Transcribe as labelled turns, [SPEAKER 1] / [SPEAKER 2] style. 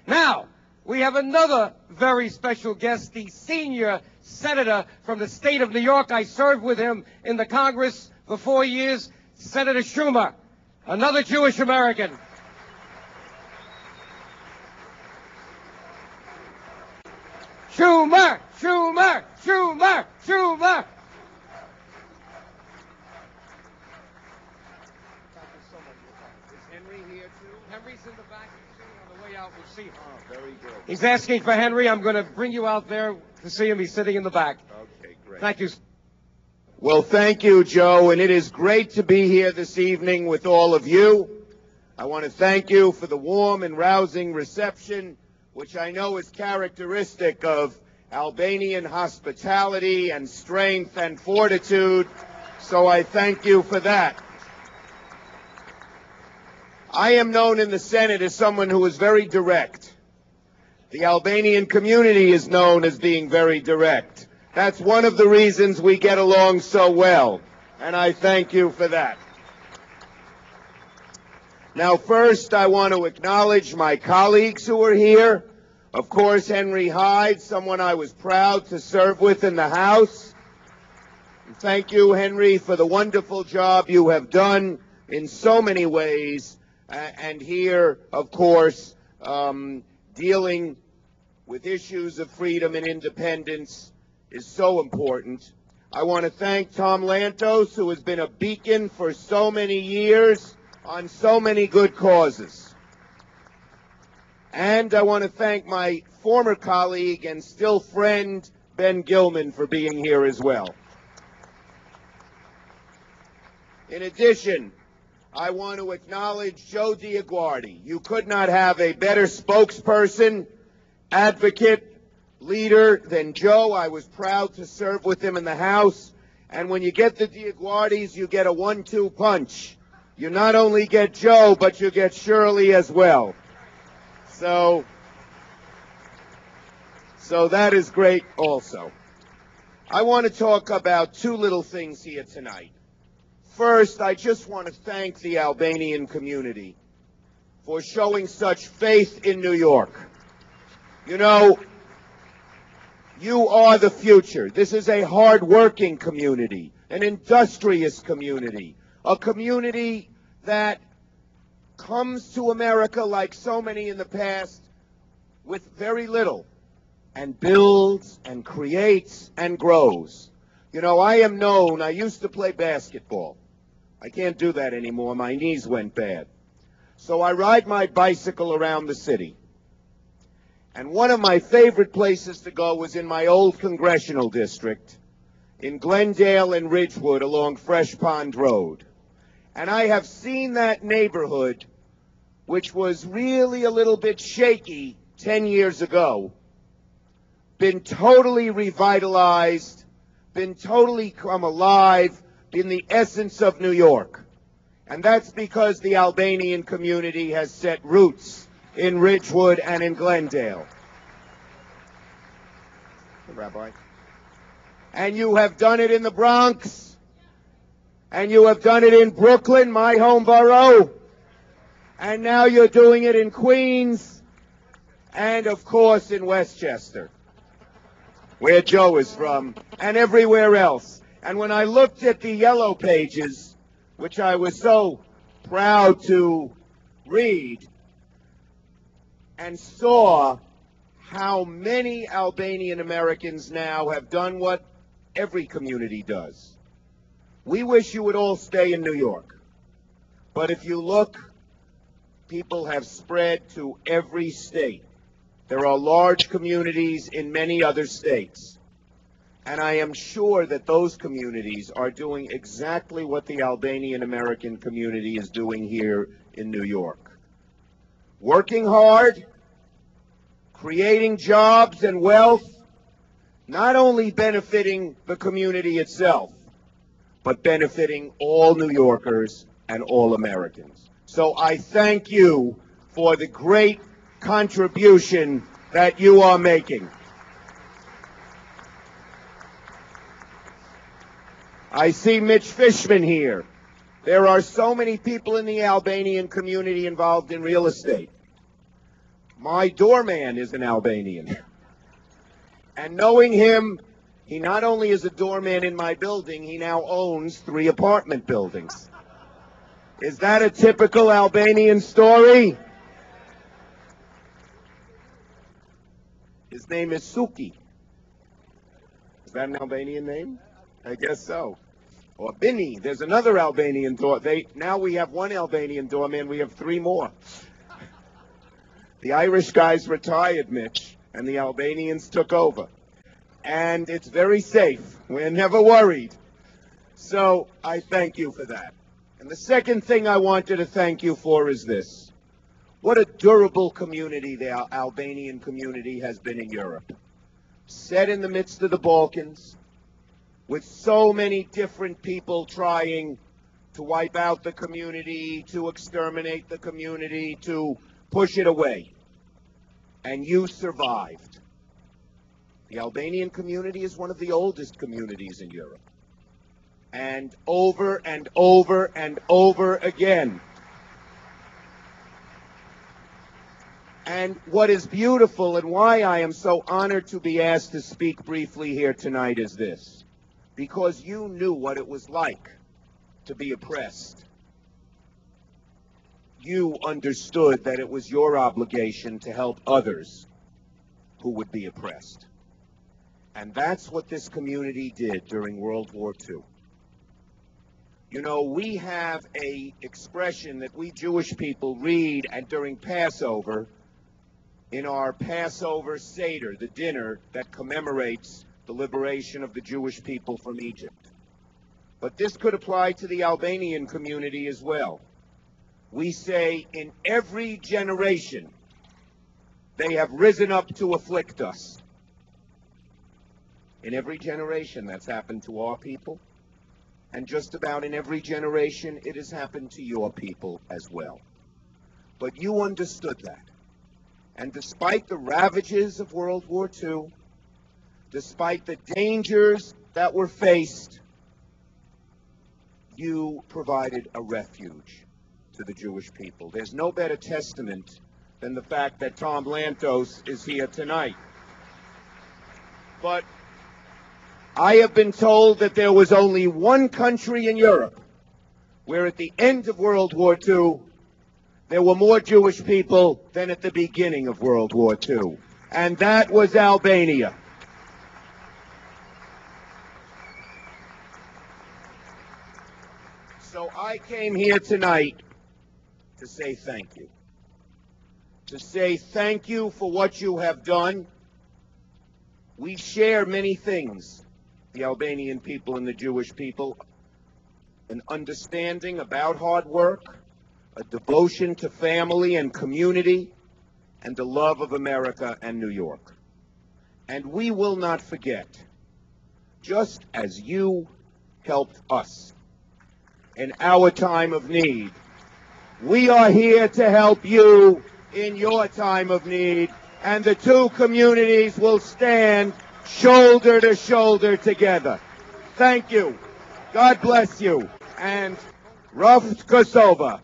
[SPEAKER 1] Now, we have another very special guest, the senior senator from the state of New York. I served with him in the Congress for 4 years, Senator Schumer, another Jewish American. Schumer, Schumer, Schumer, Schumer. Henry's in the back. On the way out, we'll see him. Oh, very good. He's asking for Henry. I'm going to bring you out there to see him. He's sitting in the back.
[SPEAKER 2] Okay, great.
[SPEAKER 1] Thank you.
[SPEAKER 2] Well, thank you, Joe, and it is great to be here this evening with all of you. I want to thank you for the warm and rousing reception, which I know is characteristic of Albanian hospitality and strength and fortitude, so I thank you for that. I am known in the Senate as someone who is very direct. The Albanian community is known as being very direct. That's one of the reasons we get along so well, and I thank you for that. Now, first, I want to acknowledge my colleagues who are here. Of course, Henry Hyde, someone I was proud to serve with in the House. And thank you, Henry, for the wonderful job you have done in so many ways. And here, of course, dealing with issues of freedom and independence is so important. I want to thank Tom Lantos, who has been a beacon for so many years on so many good causes. And I want to thank my former colleague and still friend, Ben Gilman, for being here as well. In addition, I want to acknowledge Joe DioGuardi. You could not have a better spokesperson, advocate, leader than Joe. I was proud to serve with him in the House. And when you get the DioGuardis, you get a 1-2 punch. You not only get Joe, but you get Shirley as well. So that is great also. I want to talk about two little things here tonight. First, I just want to thank the Albanian community for showing such faith in New York. You know, you are the future. This is a hard-working community, an industrious community, a community that comes to America like so many in the past with very little and builds and creates and grows. You know, I used to play basketball. I can't do that anymore. My knees went bad. So I ride my bicycle around the city. And one of my favorite places to go was in my old congressional district in Glendale and Ridgewood along Fresh Pond Road. And I have seen that neighborhood, which was really a little bit shaky 10 years ago, been totally revitalized, been totally come alive, been the essence of New York. And that's because the Albanian community has set roots in Ridgewood and in Glendale. Rabbi. And you have done it in the Bronx, and you have done it in Brooklyn, my home borough, and now you're doing it in Queens, and of course in Westchester, where Joe is from, and everywhere else. And when I looked at the yellow pages, which I was so proud to read, and saw how many Albanian Americans now have done what every community does. We wish you would all stay in New York. But if you look, people have spread to every state. There are large communities in many other states. And I am sure that those communities are doing exactly what the Albanian American community is doing here in New York. Working hard, creating jobs and wealth, not only benefiting the community itself, but benefiting all New Yorkers and all Americans. So I thank you for the great contribution that you are making. I see Mitch Fishman here. There are so many people in the Albanian community involved in real estate. My doorman is an Albanian. And knowing him, he not only is a doorman in my building, he now owns 3 apartment buildings. Is that a typical Albanian story? His name is Suki. Is that an Albanian name? I guess so. Or Bini. There's another Albanian door. Now we have 1 Albanian doorman. We have 3 more. The Irish guys retired, Mitch, and the Albanians took over. And it's very safe. We're never worried. So I thank you for that. And the second thing I wanted to thank you for is this. What a durable community the Albanian community has been in Europe. Set in the midst of the Balkans, with so many different people trying to wipe out the community, to exterminate the community, to push it away. And you survived. The Albanian community is one of the oldest communities in Europe. And over and over and over again. And what is beautiful and why I am so honored to be asked to speak briefly here tonight is this. Because you knew what it was like to be oppressed. You understood that it was your obligation to help others who would be oppressed. And that's what this community did during World War II. You know, we have an expression that we Jewish people read during Passover in our Passover Seder, the dinner that commemorates the liberation of the Jewish people from Egypt. But this could apply to the Albanian community as well. We say, in every generation, they have risen up to afflict us. In every generation, that's happened to our people. And just about in every generation, it has happened to your people as well. But you understood that. And despite the ravages of World War II, despite the dangers that were faced, you provided a refuge to the Jewish people. There's no better testament than the fact that Tom Lantos is here tonight. But I have been told that there was only one country in Europe where at the end of World War II, there were more Jewish people than at the beginning of World War II. And that was Albania. So I came here tonight to say thank you. To say thank you for what you have done. We share many things, the Albanian people and the Jewish people. An understanding about hard work, a devotion to family and community, and the love of America and New York. And we will not forget, just as you helped us in our time of need, we are here to help you in your time of need, and the 2 communities will stand shoulder to shoulder together. Thank you. God bless you. And Raft Kosova.